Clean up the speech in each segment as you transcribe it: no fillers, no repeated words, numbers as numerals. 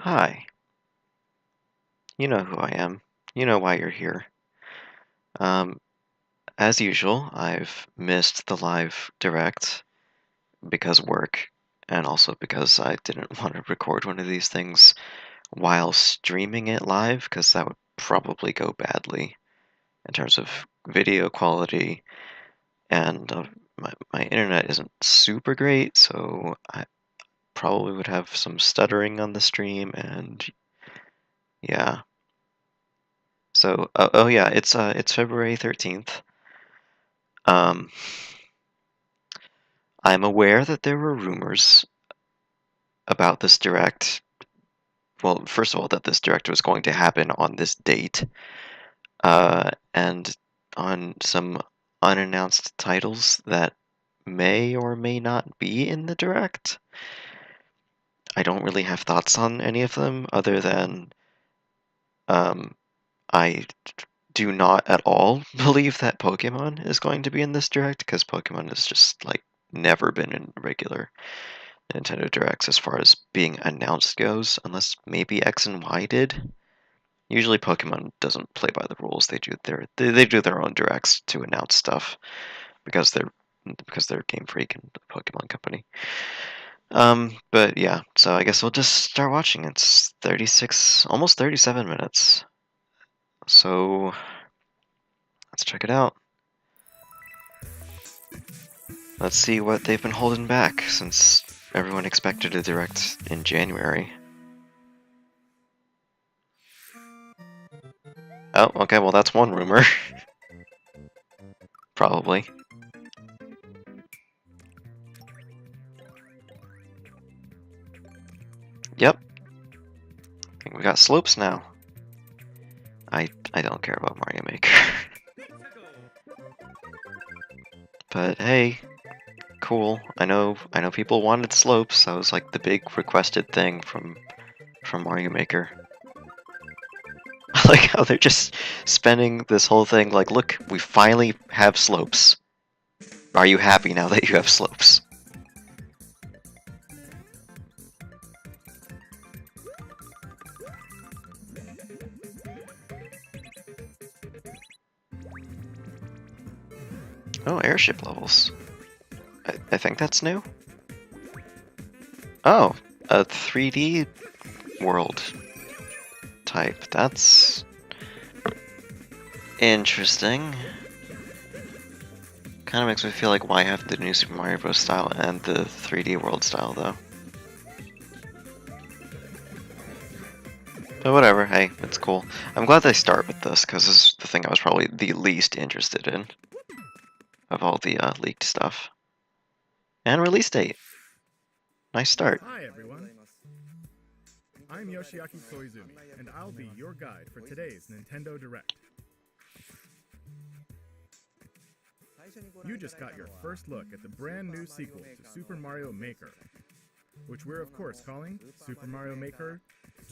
Hi, you know who I am. You know why you're here. Um, as usual, I've missed the live direct because work, and also because I didn't want to record one of these things while streaming it live, because that would probably go badly in terms of video quality, and my internet isn't super great, so I probably would have some stuttering on the stream, and yeah. So, oh yeah, it's February 13th. Um, I'm aware that there were rumors about this direct. Well, first of all, that this direct was going to happen on this date, and on some unannounced titles that may or may not be in the direct. I don't really have thoughts on any of them other than um, I do not at all believe that Pokemon is going to be in this direct because Pokemon has just like never been in regular Nintendo Directs as far as being announced goes, unless maybe X and Y did. Usually Pokemon doesn't play by the rules. They do their own directs to announce stuff because they're Game Freak and the Pokemon Company. But yeah, so I guess we'll just start watching. It's 36, almost 37 minutes. So let's check it out. Let's see what they've been holding back since everyone expected a direct in January. Oh, okay, well that's one rumor. Probably. Yep, we got slopes now. I don't care about Mario Maker. But hey, cool. I know people wanted slopes. That was like the big requested thing from Mario Maker. I like how they're just spending this whole thing like, look, we finally have slopes. Are you happy now that you have slopes? Oh, airship levels. I think that's new. Oh, a 3D world type. That's interesting. Kind of makes me feel like why have the new Super Mario Bros. Style and the 3D world style, though. But whatever, hey, it's cool. I'm glad they start with this, because this is the thing I was probably the least interested in of all the leaked stuff. And release date. Nice start. Hi everyone, I'm Yoshiaki Koizumi, and I'll be your guide for today's Nintendo Direct. You just got your first look at the brand new sequel to Super Mario Maker, which we're of course calling Super Mario Maker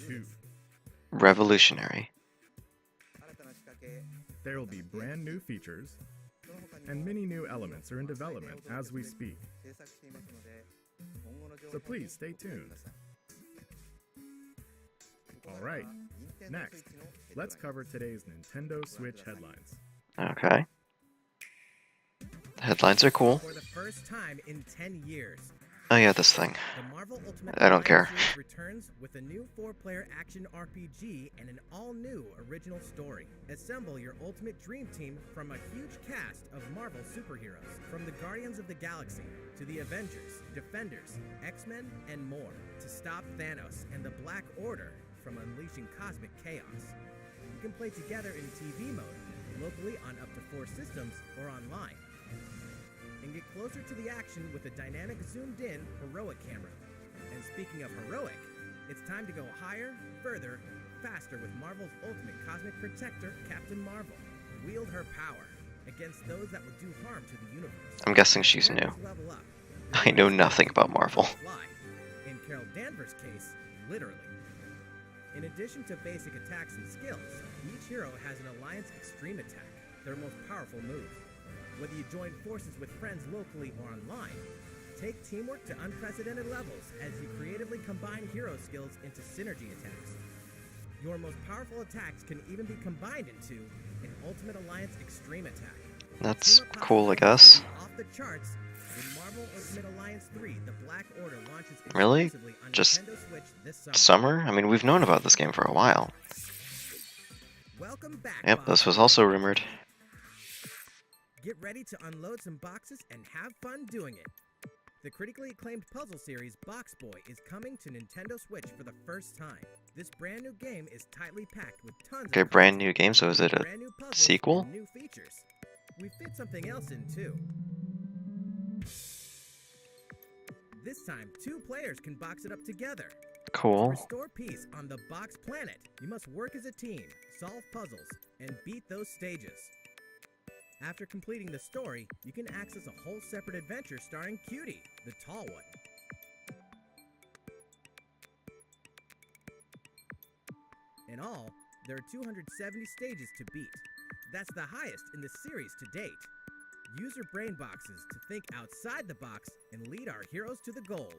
2. Revolutionary. There will be brand new features, and many new elements are in development as we speak. So please stay tuned. Alright, next, let's cover today's Nintendo Switch headlines. Okay. The headlines are cool. For the first time in 10 years, Oh yeah, this thing. the Marvel Ultimate I don't care. Alliance series returns with a new 4-player action RPG and an all-new original story. Assemble your ultimate dream team from a huge cast of Marvel superheroes, from the Guardians of the Galaxy to the Avengers, Defenders, X-Men, and more, to stop Thanos and the Black Order from unleashing cosmic chaos. You can play together in TV mode, locally on up to 4 systems, or online, and get closer to the action with a dynamic zoomed-in heroic camera. And speaking of heroic, it's time to go higher, further, faster with Marvel's ultimate cosmic protector, Captain Marvel. Wield her power against those that would do harm to the universe. I'm guessing she's new. Level up. I know nothing about Marvel. Fly. In Carol Danvers' case, literally. In addition to basic attacks and skills, each hero has an Alliance Extreme Attack, their most powerful move. Whether you join forces with friends locally or online, Take teamwork to unprecedented levels as you creatively combine hero skills into synergy attacks. Your most powerful attacks can even be combined into an Ultimate Alliance Extreme attack. That's cool, I guess. Off the charts, when Marvel Ultimate Alliance 3, The Black Order launches Really? exclusively on Just Nintendo Switch this summer. Summer? I mean, we've known about this game for a while. Welcome back, Yep, Bob. this was also rumored. Get ready to unload some boxes and have fun doing it. The critically acclaimed puzzle series Box Boy is coming to Nintendo Switch for the first time. This brand new game is tightly packed with tons Okay, of brand content, new game, so is it a brand new puzzles, sequel? and new features. We fit something else in too. This time, 2 players can box it up together. To Cool. restore peace on the Box Planet, you must work as a team, solve puzzles, and beat those stages. After completing the story, you can access a whole separate adventure starring Cutie, the tall one. In all, there are 270 stages to beat. That's the highest in the series to date. Use your brain boxes to think outside the box and lead our heroes to the goal.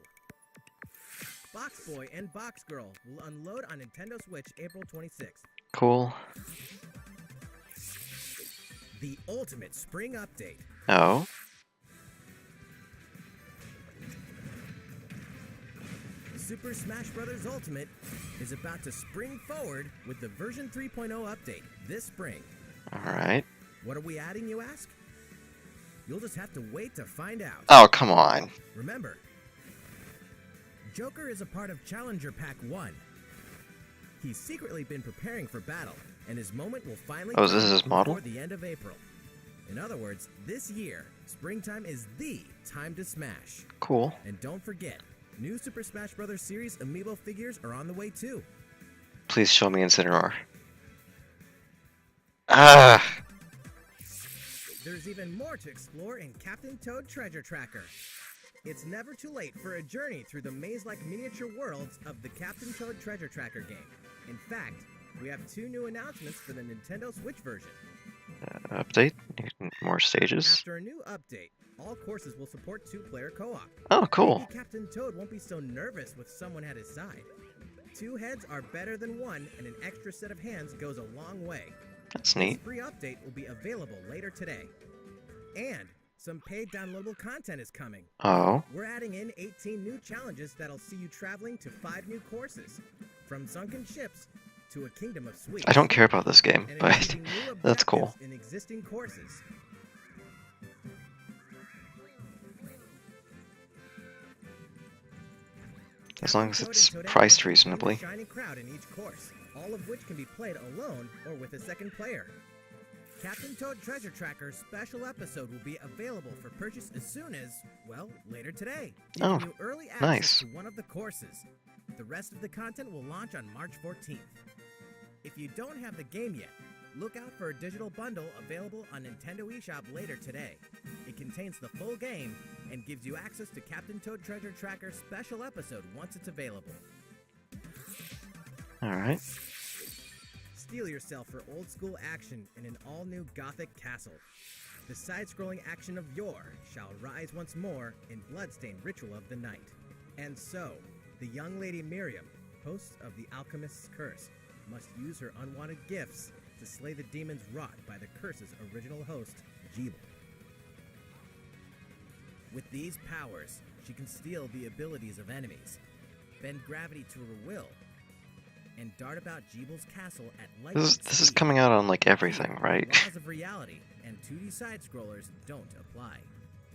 Box Boy and Box Girl will unload on Nintendo Switch April 26th. Cool. The Ultimate Spring Update. Oh. Super Smash Bros. Ultimate is about to spring forward with the version 3.0 update this spring. Alright. What are we adding, you ask? You'll just have to wait to find out. Oh, come on. Remember, Joker is a part of Challenger Pack 1. He's secretly been preparing for battle, and his moment will finally Oh, is this come his model? before the end of April. In other words, this year, springtime is the time to smash. Cool. And don't forget, new Super Smash Bros. Series amiibo figures are on the way too. Please show me Incineroar. Ah! There's even more to explore in Captain Toad Treasure Tracker. It's never too late for a journey through the maze-like miniature worlds of the Captain Toad Treasure Tracker game. In fact, we have 2 new announcements for the Nintendo Switch version. Update? More stages? After a new update, all courses will support 2-player co-op. Oh, cool. Maybe Captain Toad won't be so nervous with someone at his side. 2 heads are better than 1, and an extra set of hands goes a long way. That's neat. This free update will be available later today. And some paid downloadable content is coming. Oh. We're adding in 18 new challenges that'll see you traveling to 5 new courses, from sunken ships to a kingdom of sweets. I don't care about this game, and but achieving new that's cool. objectives in existing courses. As long as Captain it's Toad and Toadette priced will form a reasonably. shining crowd in each course, all of which can be played alone or with a second player. Captain Toad Treasure Tracker special episode will be available for purchase as soon as, well, later today. Oh, Giving you early access nice. to one of the courses. The rest of the content will launch on March 14th. If you don't have the game yet, look out for a digital bundle available on Nintendo eShop later today. It contains the full game and gives you access to Captain Toad Treasure Tracker special episode once it's available. Alright. Steel yourself for old school action in an all-new Gothic castle. The side-scrolling action of yore shall rise once more in bloodstained Ritual of the Night. And so, the young lady Miriam, host of the Alchemist's Curse, must use her unwanted gifts to slay the demons wrought by the curse's original host, Jeeble. With these powers, she can steal the abilities of enemies, bend gravity to her will, and dart about Jeeble's castle at lightning This is speed. coming out on like everything, right? Laws of reality and 2D side-scrollers don't apply.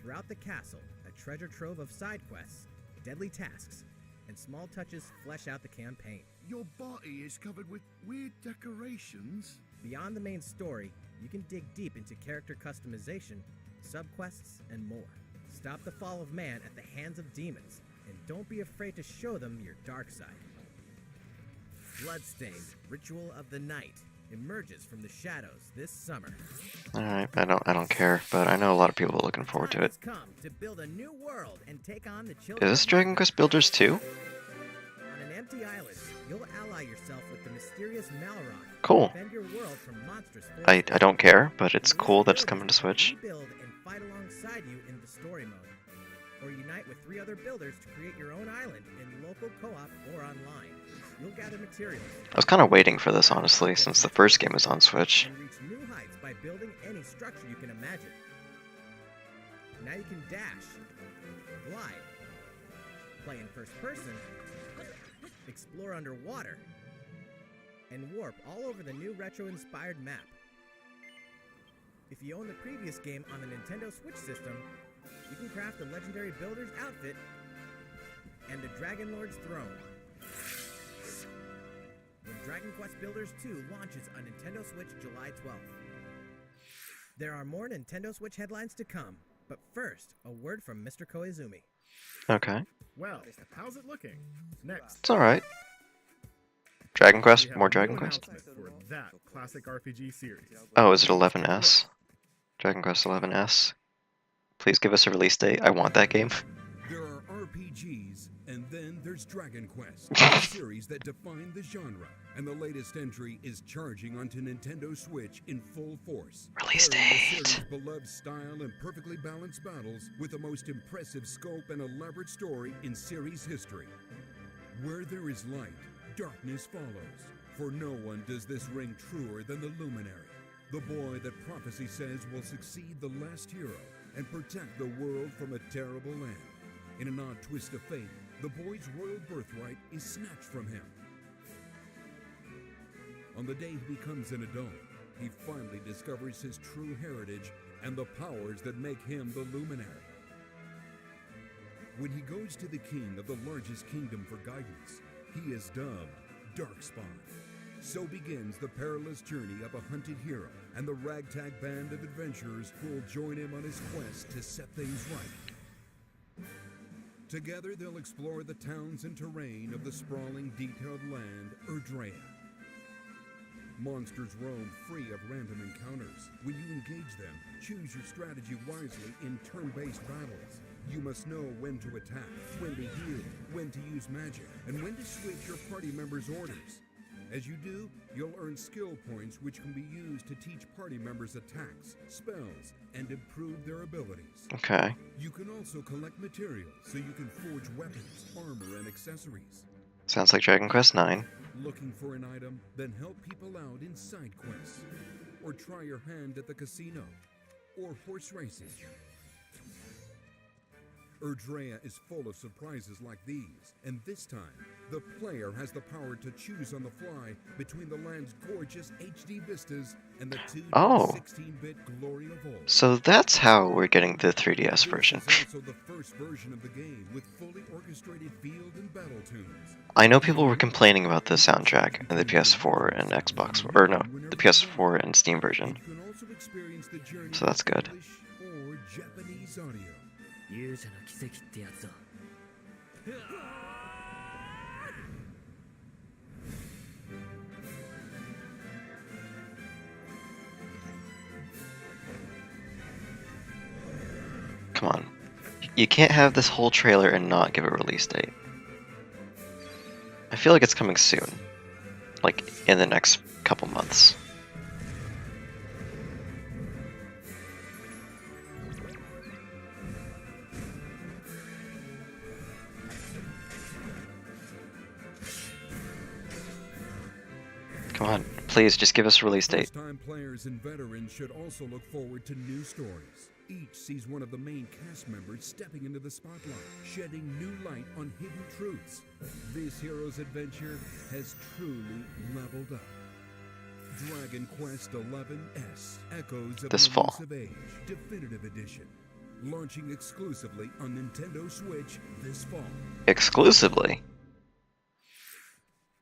Throughout the castle, a treasure trove of side quests, deadly tasks, and small touches flesh out the campaign. Your body is covered with weird decorations. Beyond the main story, you can dig deep into character customization, subquests, and more. Stop the fall of man at the hands of demons, and don't be afraid to show them your dark side. Bloodstained Ritual of the Night emerges from the shadows this summer. Alright, I don't care, but I know a lot of people are looking forward to Time it. has come to build a new world and take on the Is children. this of Dragon Earth. Quest Builders 2? On an empty island, you'll ally yourself with the mysterious Malrock. Cool. Defend your world from monstrous I forces. don't care, but it's And cool that it's builders coming to will Switch. rebuild and fight alongside you in the story mode. or unite with 3 other builders to create your own island in local co-op or online. You'll gather materials. I was kind of waiting for this, honestly, since the first game was on Switch. And reach new heights by building any structure you can imagine. Now you can dash, glide, play in first person, explore underwater, and warp all over the new retro-inspired map. If you own the previous game on the Nintendo Switch system, you can craft the legendary Builder's outfit and the Dragon Lord's throne. When Dragon Quest Builders 2 launches on Nintendo Switch July 12th. There are more Nintendo Switch headlines to come, but first, a word from Mr. Koizumi. Okay. Well, how's it looking? Next. It's alright. Dragon We Quest? have More a new Dragon Quest? announcement for that classic RPG series. Oh, is it 11S? Dragon Quest 11S? Please give us a release date. I want that game. There are RPGs, and then there's Dragon Quest, a series that define the genre. And the latest entry is charging onto Nintendo Switch in full force. Release pairing the date. series' beloved style and perfectly balanced battles with the most impressive scope and elaborate story in series history. Where there is light, darkness follows. For no one does this ring truer than the Luminary, the boy that prophecy says will succeed the last hero and protect the world from a terrible land. In an odd twist of fate, the boy's royal birthright is snatched from him. On the day he becomes an adult, he finally discovers his true heritage and the powers that make him the Luminary. When he goes to the king of the largest kingdom for guidance, he is dubbed Darkspawn. So begins the perilous journey of a hunted hero and the ragtag band of adventurers who will join him on his quest to set things right. Together they'll explore the towns and terrain of the sprawling, detailed land, Erdrea. Monsters roam free of random encounters. When you engage them, choose your strategy wisely in turn-based battles. You must know when to attack, when to heal, when to use magic, and when to switch your party members' orders. As you do, you'll earn skill points which can be used to teach party members attacks, spells, and improve their abilities. Okay. You can also collect materials so you can forge weapons, armor, and accessories. Sounds like Dragon Quest 9. Looking for an item? Then help people out in side quests. Or try your hand at the casino. Or horse racing. Erdrea is full of surprises like these, and this time, the player has the power to choose on the fly between the land's gorgeous HD vistas and the 2D Oh. 16-bit glory of old. So that's how we're getting the 3DS version. This is also the first version of the game with fully orchestrated field and battle tunes. I know people were complaining about the soundtrack in the PS4 and Xbox, or no, the PS4 and Steam version. You can also experience the journey So that's with good. English or Japanese audio. 勇者の奇跡ってやつだ。 Come on. You can't have this whole trailer and not give a release date. I feel like it's coming soon. Like, in the next couple months. Come on, please, just give us a release date. First-time players and veterans should also look forward to new stories. Each sees one of the main cast members stepping into the spotlight, shedding new light on hidden truths. This hero's adventure has truly leveled up. Dragon Quest XI Echoes of This an fall. Elusive Age Definitive Edition, launching exclusively on Nintendo Switch this fall. Exclusively?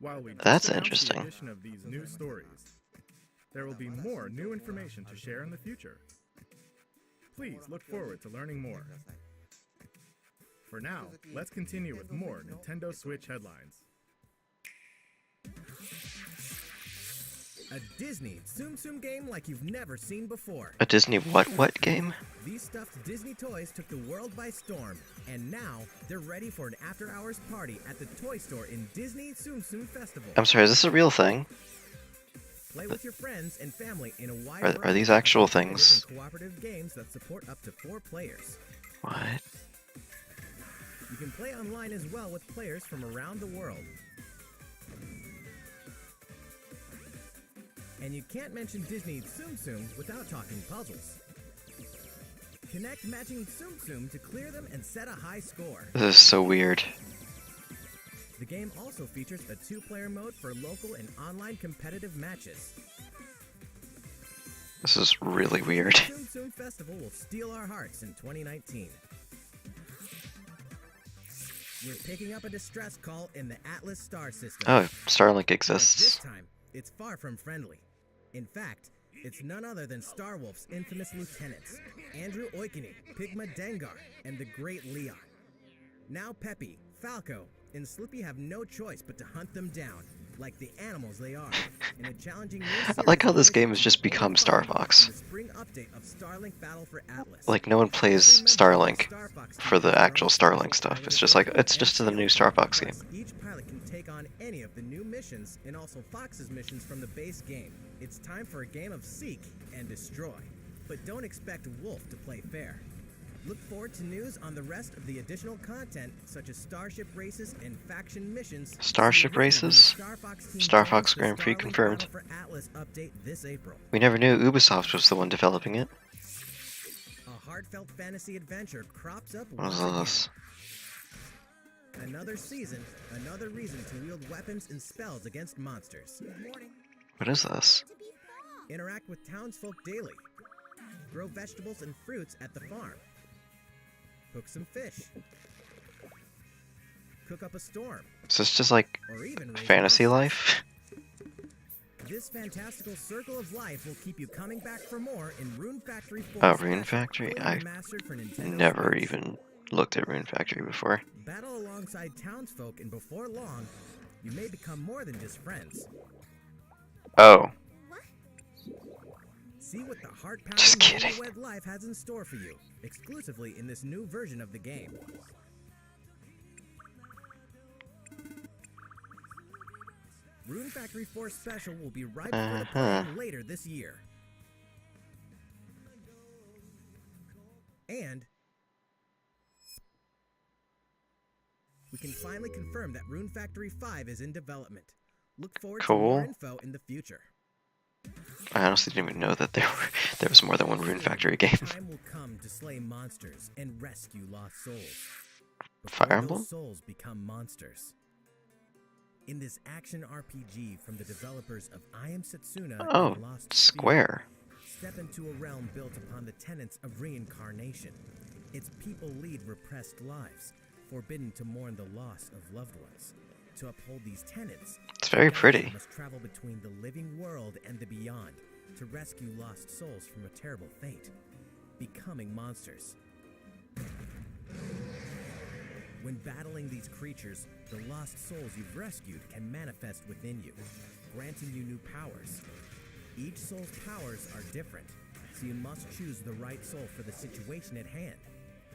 While we just That's announced interesting. the addition of these new stories, there will be more new information to share in the future. Please look forward to learning more. For now, let's continue with more Nintendo Switch headlines. A Disney Tsum Tsum game like you've never seen before. A Disney what game? These stuffed Disney toys took the world by storm, and now they're ready for an after-hours party at the toy store in Disney Tsum Tsum Festival. I'm sorry, is this a real thing? Play with your friends and family in a wide Are variety these actual of competitive things? and cooperative games that support up to 4 players. What? You can play online as well with players from around the world. And you can't mention Disney Tsum Tsum without talking puzzles. Connect matching Tsum Tsum to clear them and set a high score. This is so weird. The game also features a 2-player mode for local and online competitive matches. This is really weird. Tsum Tsum Festival will steal our hearts in 2019. We're picking up a distress call in the Atlas star system. Oh, Starlink But this exists. time, it's far from friendly. In fact, it's none other than Starwolf's infamous lieutenants, Andrew Oikini, Pigma Dengar, and the Great Leon. Now Peppy, Falco, and Slippy have no choice but to hunt them down, like the animals they are, in a challenging new I like how series this game has just only become found Star in Fox. the spring update of Starlink Battle for Atlas. Like, no one plays Every member of the Starlink Star Fox team for the has their actual own Starlink special stuff. pilot It's just like, ability it's and just the new skill. Star Fox game. Plus, each pilot can take on any of the new missions and also Fox's missions from the base game. It's time for a game of seek and destroy. But don't expect Wolf to play fair. Look forward to news on the rest of the additional content, such as Starship races and faction missions. Starship seen written when the races? Star Fox team Star joins Fox the Grand Prix Starlink confirmed. Battle for Atlas update this April. We never knew Ubisoft was the one developing it. A heartfelt fantasy adventure crops up What is once this? again. Another season, another reason to wield weapons and spells against monsters. What is this? Interact with townsfolk daily. Grow vegetables and fruits at the farm. Cook some fish. Cook up a storm. Is this just like Or even raise fantasy monsters. life? This fantastical circle of life will keep you coming back for more in Rune Factory 4 Oh, Special, Rune Factory? fully I remastered for Nintendo never Switch. even looked at Rune Factory before. Battle alongside townsfolk, and before long, you may become more than just friends. Oh, See what the Just heart-pounding kidding. newlywed life has in store for you, exclusively in this new version of the game. Rune Factory 4 Special will be ripe for the Uh-huh. playing later this year. And we can finally confirm that Rune Factory 5 is in development. Look forward to more Cool. info in the future. I honestly didn't even know that there was more than one Rune Factory game. Time will come to slay monsters and rescue lost souls. Fire Before Emblem? those souls become monsters. In this action RPG from the developers of I Am Setsuna Oh, and Lost Sphere, Square. step into a realm built upon the tenets of reincarnation. Its people lead repressed lives, forbidden to mourn the loss of loved ones. To uphold these tenets, It's very the pretty. galaxy must travel between the living world and the beyond to rescue lost souls from a terrible fate, becoming monsters. When battling these creatures, the lost souls you've rescued can manifest within you, granting you new powers. Each soul's powers are different, so you must choose the right soul for the situation at hand.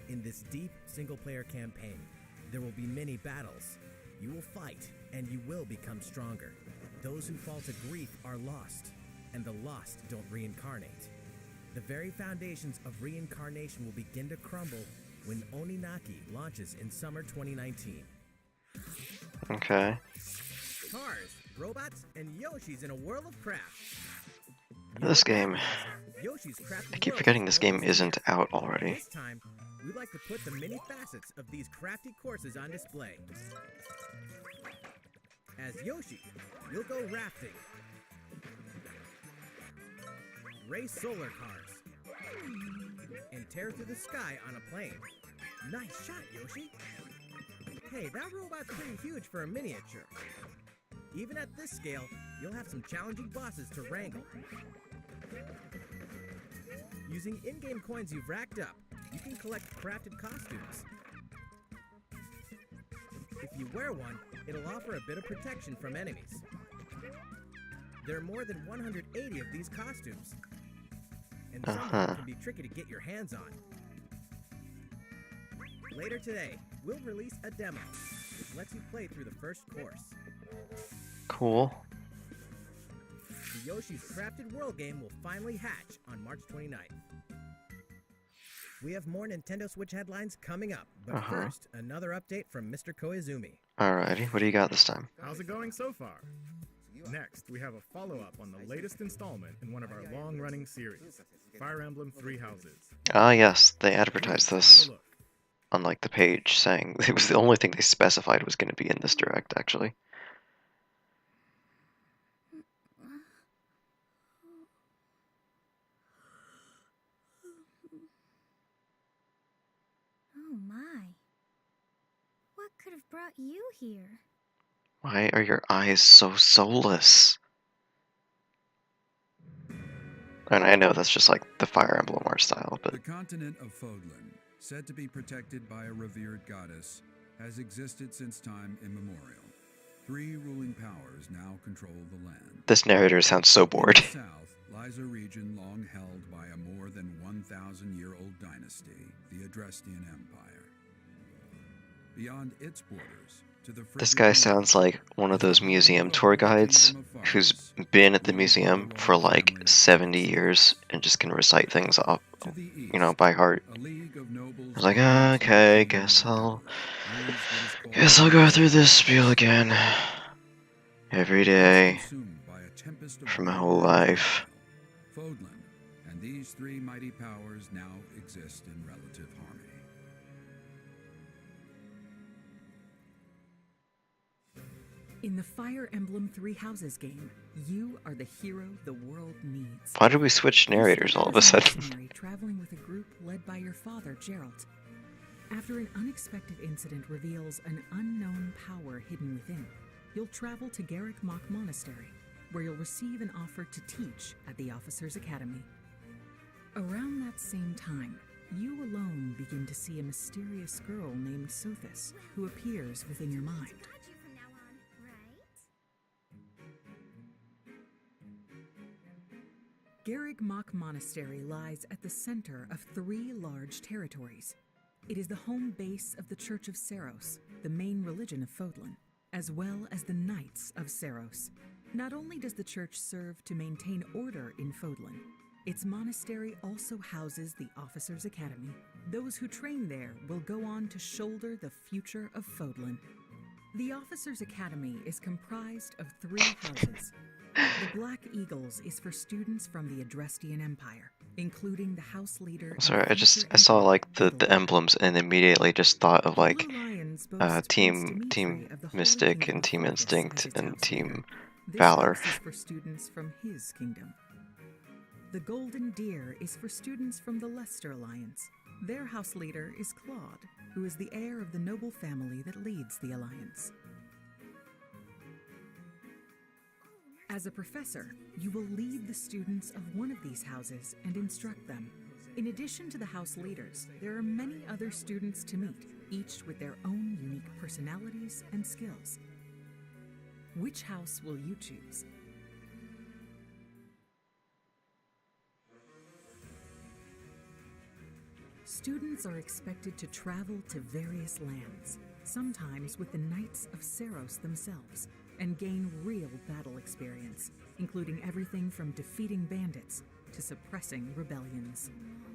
In this deep single-player campaign, there will be many battles. You will fight, and you will become stronger. Those who fall to grief are lost, and the lost don't reincarnate. The very foundations of reincarnation will begin to crumble when Oninaki launches in summer 2019. Okay. Cars, robots, and Yoshis in a world of craft. This game, Yoshi's Crafted I keep World forgetting is this game almost isn't here. out already. This time, we'd like to put the many facets of these crafty courses on display. As Yoshi, you'll go rafting, race solar cars, and tear through the sky on a plane. Nice shot, Yoshi! Hey, that robot's pretty huge for a miniature. Even at this scale, you'll have some challenging bosses to wrangle. Using in-game coins you've racked up, you can collect crafted costumes. If you wear one, it'll offer a bit of protection from enemies. There are more than 180 of these costumes, and some of them can be tricky to get your hands on. Later today, we'll release a demo, which lets you play through the first course. Cool. The Yoshi's Crafted World game will finally hatch on March 29th. We have more Nintendo Switch headlines coming up, but Uh-huh. first, another update from Mr. Koizumi. Alrighty, what do you got this time? How's it going so far? Next, we have a follow-up on the latest installment in one of our long-running series, Fire Emblem Three Houses. Ah, yes, they advertised Please this have a look. on like the page saying it was the only thing they specified was going to be in this direct, actually. Oh my. What could have brought you here? Why are your eyes so soulless? And I know that's just like the Fire Emblem art style, but The continent of Fodlan, said to be protected by a revered goddess, has existed since time immemorial. 3 ruling powers now control the land. this narrator sounds so In bored. the south lies a region long held by a more than 1,000-year-old dynasty, the Adrestian Empire. Beyond its borders, to the This frigid guy north, sounds like one of is the those home museum of tour the guides Kingdom of who's Faris, been at the ruled museum by the for royal like family of 70 Faris. years and just can recite things off, To the east, you know, by heart. a league of nobles I was like, represents the okay, kingdom guess of I'll Hela, rules what is called guess I'll the go through Empire this of spiel Faris. again every Once day consumed by a tempest of for my war whole and life. turmoil, Fodlan and these 3 mighty powers now exist in relative harmony. In the Fire Emblem Three Houses game, you are the hero the world needs. Why did we switch You narrators start all out of a as sudden? mercenary traveling with a group led by your father, Geralt. After an unexpected incident reveals an unknown power hidden within, you'll travel to Garrick Mach Monastery, where you'll receive an offer to teach at the Officers' Academy. Around that same time, you alone begin to see a mysterious girl named Sothis, who appears within your mind. Got you from now on, right? Garrick Mach Monastery lies at the center of 3 large territories. It is the home base of the Church of Seiros, the main religion of Fodlan, as well as the Knights of Seiros. Not only does the church serve to maintain order in Fodlan, its monastery also houses the Officers' Academy. Those who train there will go on to shoulder the future of Fodlan. The Officers' Academy is comprised of 3 houses. The Black Eagles is for students from the Adrestian Empire, including the house leader. and Sorry, I future saw Emperor like the Adalbert. emblems and immediately just thought of The like Blue Lions boast Prince Team Dimitri of the Holy Mystic Kingdom and of Team Fargus as Instinct its and house Team leader. This Valor. house is for students from his kingdom. The Golden Deer is for students from the Leicester Alliance. Their house leader is Claude, who is the heir of the noble family that leads the Alliance. As a professor, you will lead the students of one of these houses and instruct them. In addition to the house leaders, there are many other students to meet, each with their own unique personalities and skills. Which house will you choose? Students are expected to travel to various lands, sometimes with the Knights of Seiros themselves, and gain real battle experience, including everything from defeating bandits to suppressing rebellions.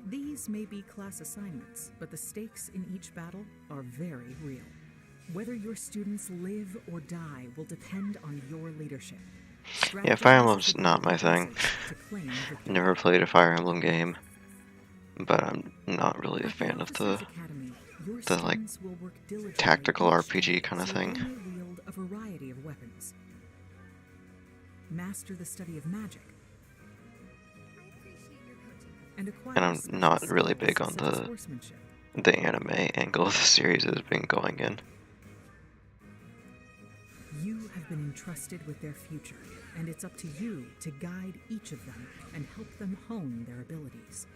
These may be class assignments, but the stakes in each battle are very real. Whether your students live or die will depend on your leadership. Yeah, Fire Strategize Emblem's for not my the thing. passage to claim victory. Never played a Fire Emblem game, but I'm not really a At the fan of the Officers' Academy, your the, like, students will work diligently tactical each RPG day kinda so thing. they may wield a variety of weapons. Master the study of magic. And acquire And I'm special not really skills big on such as the horsemanship. anime angle of the series has been going in. You have been entrusted with their future, and it's up to you to guide each of them and help them hone their abilities.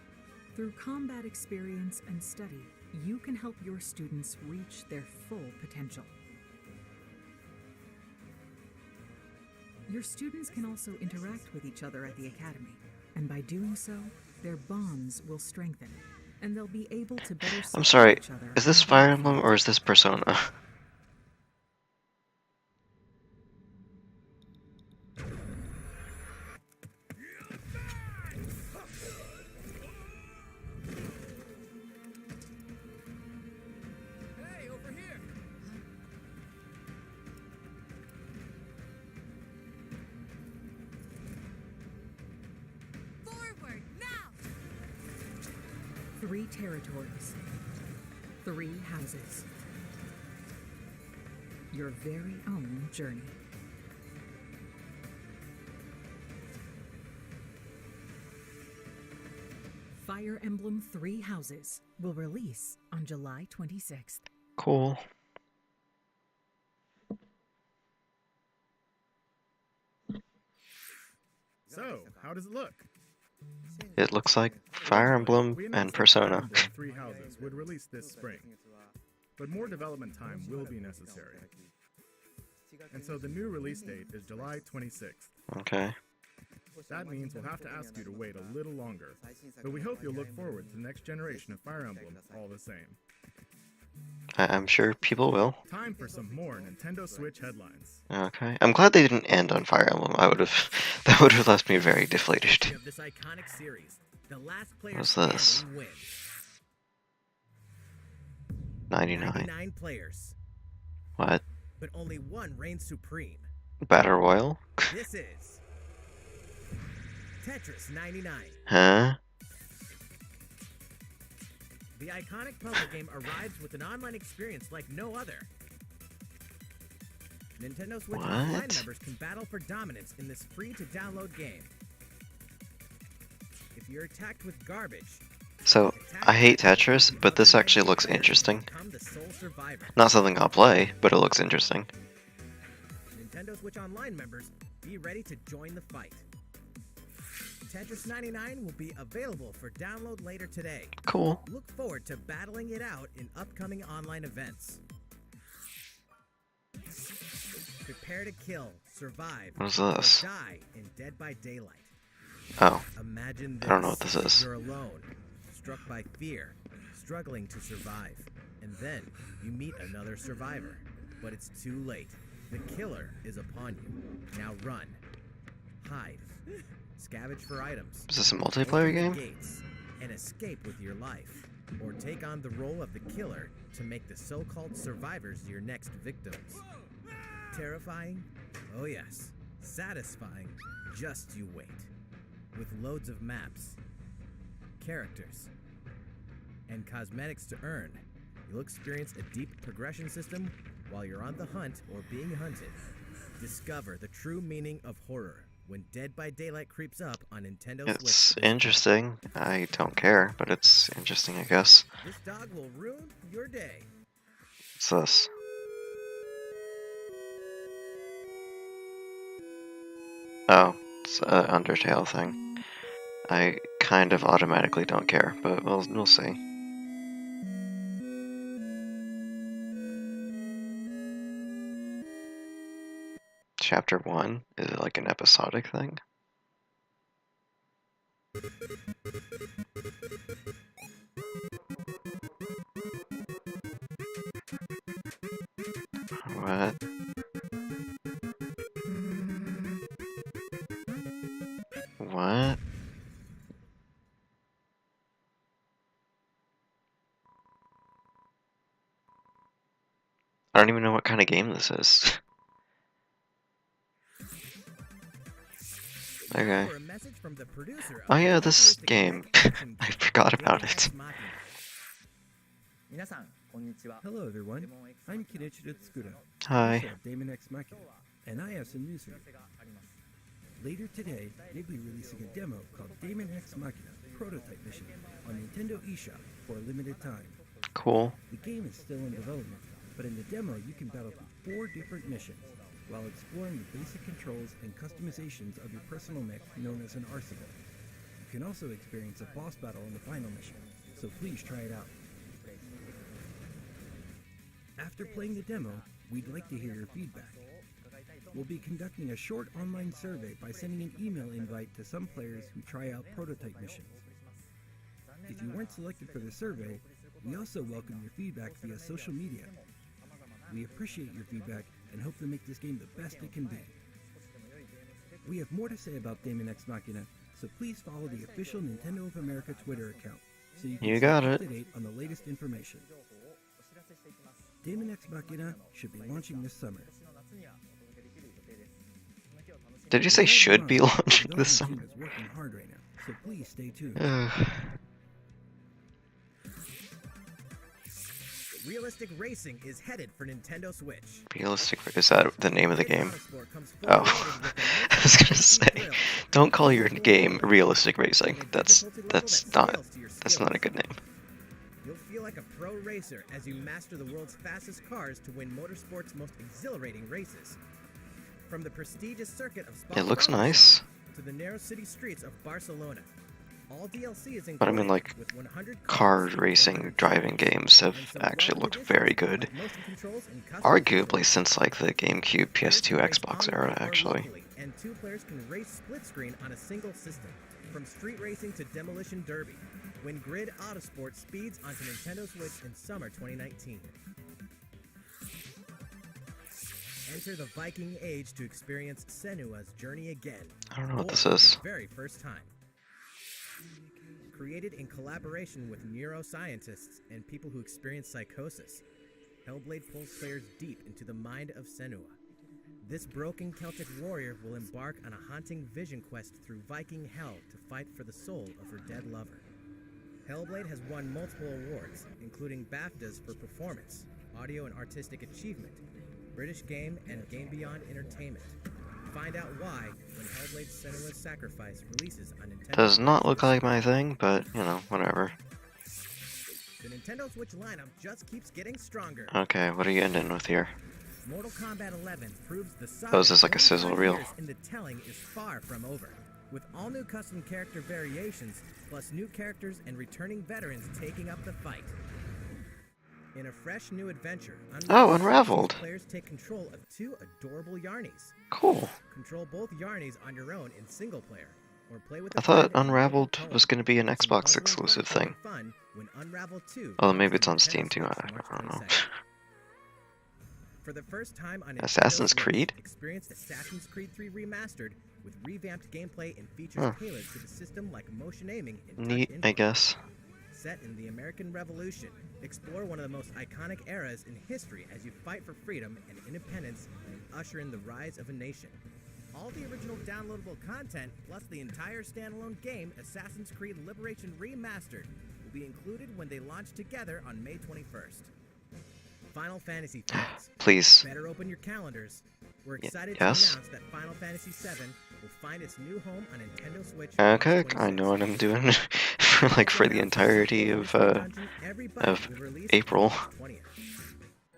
Through combat experience and study, you can help your students reach their full potential. Your students can also interact with each other at the academy, and by doing so, their bonds will strengthen, and they'll be able to better I'm support sorry, each other. is this in Fire battlefield. Emblem or is this Persona? 3 territories, 3 houses. Your very own journey. Fire Emblem 3 Houses will release on July 26th. Cool. So, how does it look? It looks like Fire Emblem We and announced that Persona. Fire Emblem Three Houses would release this spring, but more development time will be necessary. And so the new release date is July 26th. Okay. That means we'll have to ask you to wait a little longer, but we hope you'll look forward to the next generation of Fire Emblem all the same. I'm sure people will. Time for some more Nintendo Switch headlines. Okay. I'm glad they didn't end on Fire Emblem. That would have left me very deflated. Of this iconic series, the last player What's this? standing wins. 99. 99 players, What? but only one reigns supreme. Battle Royale? This is Tetris 99. Huh? The iconic puzzle game arrives with an online experience like no other. Nintendo Switch Online What? members can battle for dominance in this free-to-download game. If you're attacked with garbage, So, I hate Tetris, but this actually looks interesting. become the sole survivor. Not something I'll play, but it looks interesting. Nintendo Switch Online members, be ready to join the fight. Tetris 99 will be available for download later today. Cool. Look forward to battling it out in upcoming online events. Prepare to kill, survive, What is or this? die in Dead by Daylight. Oh, Imagine this. I don't know what this is. You're alone, struck by fear, struggling to survive. And then you meet another survivor. But it's too late. The killer is upon you. Now run. Hide. Scavenge for items. is this a multiplayer Open the game? gates and escape with your life. Or take on the role of the killer to make the so-called survivors your next victims. Terrifying? Oh yes. Satisfying? Just you wait. With loads of maps, characters, and cosmetics to earn, you'll experience a deep progression system while you're on the hunt or being hunted. Discover the true meaning of horror when Dead by Daylight creeps up on Nintendo It's Switch. interesting. I don't care, but it's interesting, I guess. This dog will ruin your day. What's this? Oh, it's an Undertale thing. I kind of automatically don't care, but we'll see. Chapter 1? Is it like an episodic thing? What? What? I don't even know what kind of game this is. Okay. For a message from the producer of Oh yeah, the this futuristic game. action I game, forgot about Deus it. Ex Machina. Hello everyone, I'm Kenichiro Tsukuda, Hi. producer of Daemon X Machina, and I have some news for you. Later today, they'll be releasing a demo called Daemon X Machina Prototype Mission on Nintendo eShop for a limited time. Cool. The game is still in development, but in the demo you can battle through 4 different missions while exploring the basic controls and customizations of your personal mech known as an arsenal. You can also experience a boss battle in the final mission, so please try it out. After playing the demo, we'd like to hear your feedback. We'll be conducting a short online survey by sending an email invite to some players who try out prototype missions. If you weren't selected for the survey, we also welcome your feedback via social media. We appreciate your feedback and hope to make this game the best it can be. We have more to say about Daemon X Machina, so please follow the official Nintendo of America Twitter account so you can You stay got up it. to date on the latest information. Daemon X Machina should be launching this summer. Did you say should be launching this Development summer? team is working hard right now, so please stay tuned. Realistic Racing is headed for Nintendo Switch. Realistic, is that the name of the Grid game? Autosport comes Oh, forward with a I was gonna multi-fantasy say, thrill, don't call your physical game level, Realistic and Racing. a That's difficulty level that scales to your not a skills. good name. You'll feel like a pro racer as you master the world's fastest cars to win motorsport's most exhilarating races. From the prestigious circuit of It looks nice, to the narrow city streets of Barcelona. All DLC is but I mean, included like, with 100 car cars, racing 100 driving games have and some actually welcome looked very additions good. like motion controls and custom Arguably controls. since like the GameCube, Players PS2, can race Xbox on the era, road or actually. locally, and two players can race split screen on a single system. From street racing to demolition derby, when Grid Autosport speeds onto Nintendo Switch in summer 2019. Enter the Viking Age to experience Senua's journey again. I don't know what or this for is. the very first time. Created in collaboration with neuroscientists and people who experience psychosis, Hellblade pulls players deep into the mind of Senua. This broken Celtic warrior will embark on a haunting vision quest through Viking hell to fight for the soul of her dead lover. Hellblade has won multiple awards, including BAFTAs for performance, audio and artistic achievement, British Game and Game Beyond Entertainment. Find out why when Hellblade Senua's Sacrifice releases on Nintendo Does not Switch look this like summer. my thing, but you know, whatever. The Nintendo Switch lineup just keeps getting stronger. Okay, what are you ending with here? Mortal Kombat 11 proves the Oh, is saga this like a 25 sizzle reel? years into telling is far from over. With all new custom character variations, plus new characters and returning veterans taking up the fight. In a fresh new adventure, Oh, Unraveled. players take control of two adorable Yarnies. Cool. Control both Yarnies on your own in single player, or play with I a thought friend in Unraveled co-op. was going to be an Some Xbox puzzle and exclusive platforming thing. fun when Unravel 2 Although comes maybe to it's on Nintendo Steam too, Switch I March don't know. 22nd. For the first time on Nintendo Assassin's Switch, Creed? experience Assassin's Creed 3 Remastered with revamped gameplay and features Huh. tailored to the system like motion aiming and touch Neat, input. I guess. Set in the American Revolution, explore one of the most iconic eras in history as you fight for freedom and independence and usher in the rise of a nation. All the original downloadable content, plus the entire standalone game, Assassin's Creed Liberation Remastered, will be included when they launch together on May 21st. Final Fantasy fans, Please. better open your calendars. We're excited yes? to announce that Final Fantasy VII will find its new home on Nintendo Switch. Okay, March I know 26th. what I'm doing for like for the entirety of April.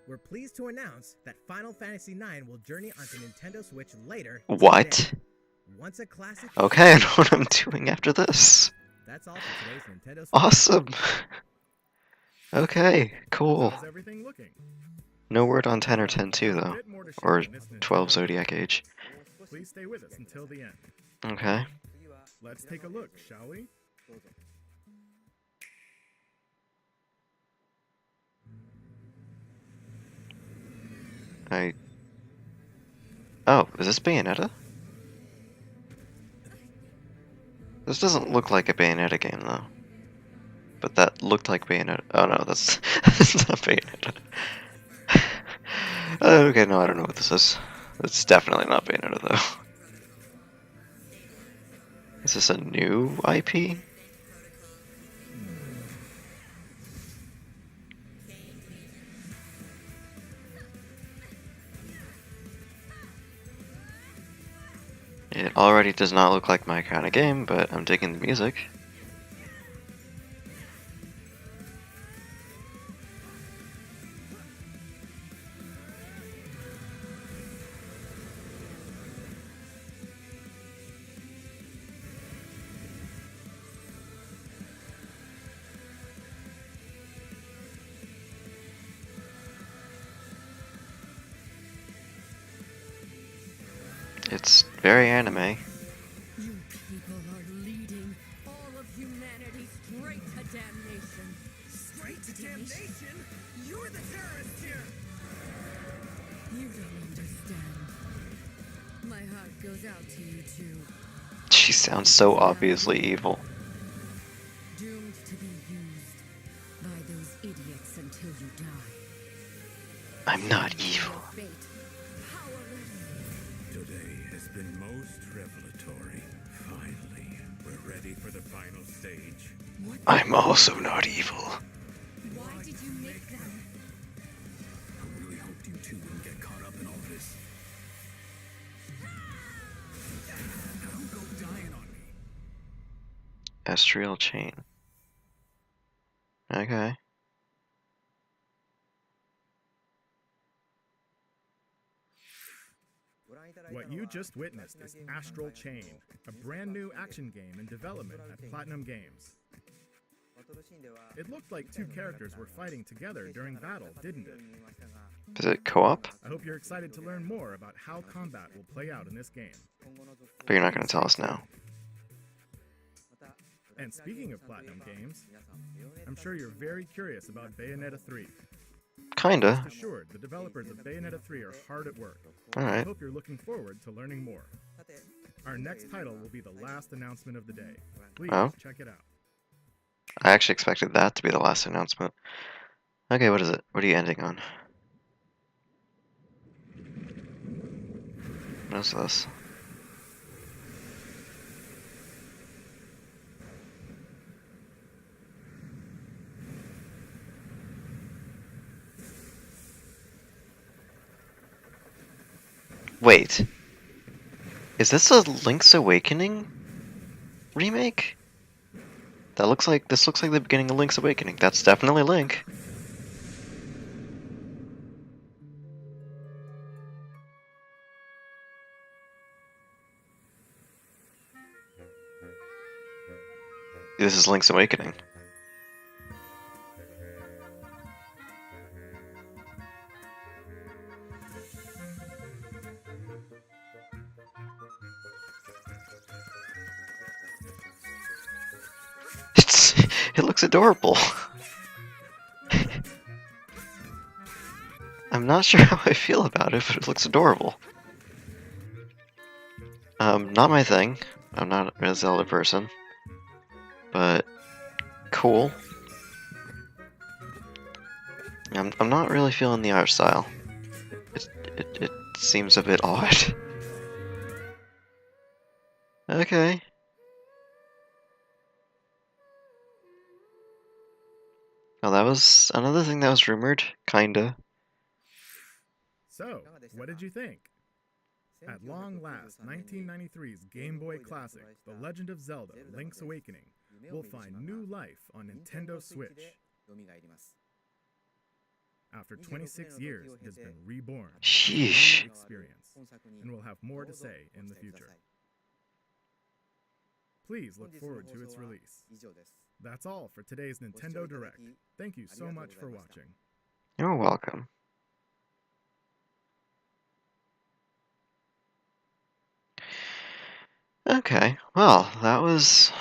We're pleased to announce that Final Fantasy IX will journey onto Nintendo Switch later. What? Today. Once a classic. Okay, I know what I'm doing after this. That's all for today's Nintendo Switch. Awesome. Okay, cool. How's everything looking? No word on 10 or 10-2 A though. bit more to share Or in this Nintendo 12 Switch. Zodiac Age. Please stay with us until the end. Okay. Let's take a look, shall we? Oh, is this Bayonetta? This doesn't look like a Bayonetta game though. But that looked like Bayonetta. Oh no, that's, that's not Bayonetta. Okay, no, I don't know what this is. It's definitely not Bayonetta though. Is this a new IP? It already does not look like my kind of game, but I'm digging the music. It's very anime. You people are leading all of humanity straight to damnation. Straight to damnation? You're the terrorist here! You don't understand. My heart goes out to you two, She sounds so obviously evil. doomed to be used by those idiots until you die. I'm not evil. Your fate, powerless. Today has been most revelatory. Finally, we're ready for the final stage. I'm also not evil. Why did you make them? you two wouldn't get caught up in all this. Don't go dying on me. Estrial chain. Okay. What you just witnessed is Astral Chain, a brand new action game in development at Platinum Games. It looked like two characters were fighting together during battle, didn't it? Is it co-op? I hope you're excited to learn more about how combat will play out in this game. But you're not going to tell us now. And speaking of Platinum Games, I'm sure you're very curious about Bayonetta 3. Kinda. Rest assured, the developers of Bayonetta 3 are hard at work. Alright. I hope you're looking forward to learning more. Our next title will be the last announcement of the day. Please check it out. I actually expected that to be the last announcement. Okay, what is it? What are you ending on? What is this? Wait. Is this a Link's Awakening remake? This looks like the beginning of Link's Awakening. That's definitely Link. This is Link's Awakening. It looks adorable. I'm not sure how I feel about it, but it looks adorable. Not my thing. I'm not a Zelda person. But cool. I'm not really feeling the art style. It seems a bit odd. Okay. Well, that was another thing that was rumored, kinda. So, what did you think? At long last, 1993's Game Boy classic, The Legend of Zelda: Link's Awakening, will find new life on Nintendo Switch. After 26 years, it has been reborn. Sheesh. Experience, and we'll have more to say in the future. Please look forward to its release. That's all for today's Nintendo Direct. Thank you so much for watching. You're welcome. Okay, well, that was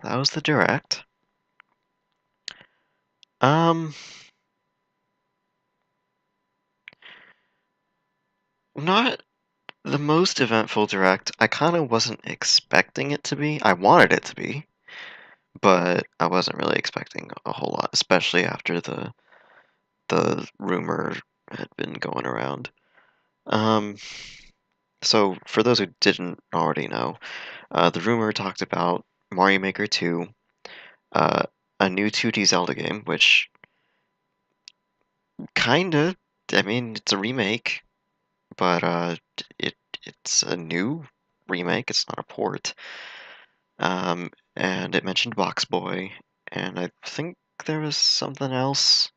the Direct. Not the most eventful Direct. I kind of wasn't expecting it to be. I wanted it to be, but I wasn't really expecting a whole lot, especially after the rumor had been going around. So for those who didn't already know, the rumor talked about Mario Maker 2, a new 2D Zelda game, which kinda, I mean, it's a remake, but it's a new remake. It's not a port. And it mentioned Box Boy, and I think there was something else.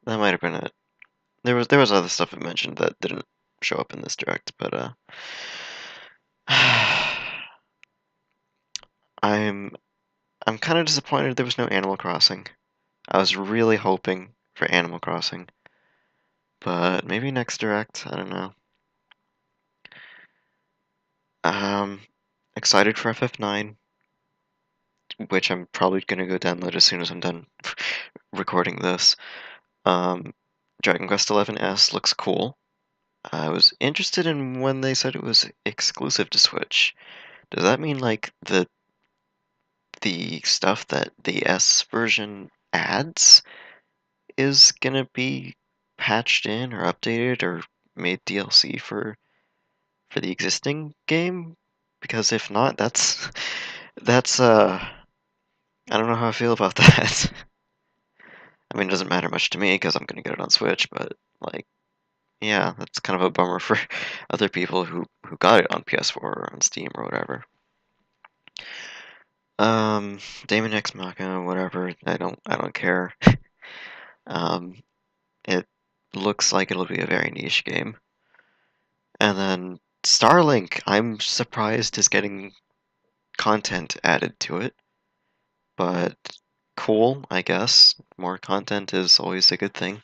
That might have been it. There was other stuff it mentioned that didn't show up in this direct, but I'm kind of disappointed there was no Animal Crossing. I was really hoping for Animal Crossing, but maybe next direct. I don't know. Excited for FF9, which I'm probably gonna go download as soon as I'm done recording this. Dragon Quest XI S looks cool. I was interested in when they said it was exclusive to Switch. Does that mean like the stuff that the S version adds is gonna be patched in or updated or made DLC for the existing game? Because if not, that's I don't know how I feel about that. I mean, it doesn't matter much to me because I'm gonna get it on Switch, but like yeah, that's kind of a bummer for other people who got it on PS4 or on Steam or whatever. Daemon X Machina, whatever. I don't care. Um, it looks like it'll be a very niche game. And then Starlink, I'm surprised is getting content added to it, but cool, I guess. More content is always a good thing.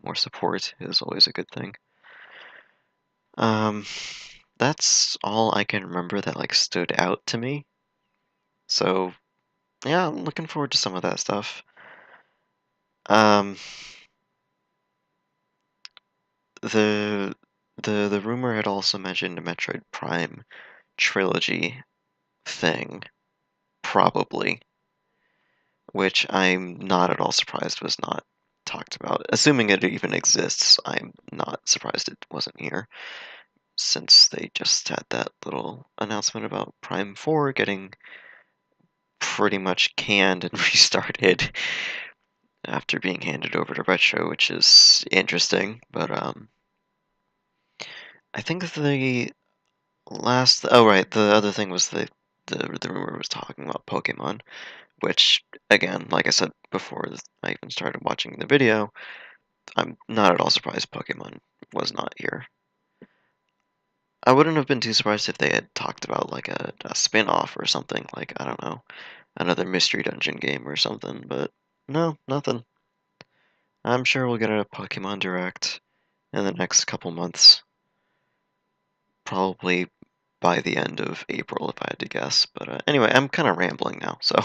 More support is always a good thing. Um, that's all I can remember that like stood out to me. So yeah, I'm looking forward to some of that stuff. Um, the the rumor had also mentioned a Metroid Prime trilogy thing, probably, which I'm not at all surprised was not talked about. Assuming it even exists, I'm not surprised it wasn't here, since they just had that little announcement about Prime 4 getting pretty much canned and restarted after being handed over to Retro, which is interesting. But I think the last, oh right, the other thing was the rumor was talking about Pokemon, which again, like I said before I even started watching the video, I'm not at all surprised Pokemon was not here. I wouldn't have been too surprised if they had talked about like a spin-off or something, like I don't know, another Mystery Dungeon game or something, but no, nothing. I'm sure we'll get a Pokemon Direct in the next couple months. Probably by the end of April, if I had to guess. But anyway, I'm kind of rambling now, so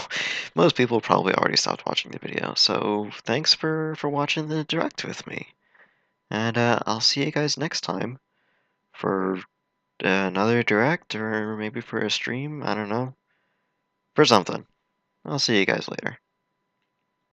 most people probably already stopped watching the video. So thanks for watching the Direct with me, and I'll see you guys next time for another Direct, or maybe for a stream. I don't know, for something. I'll see you guys later.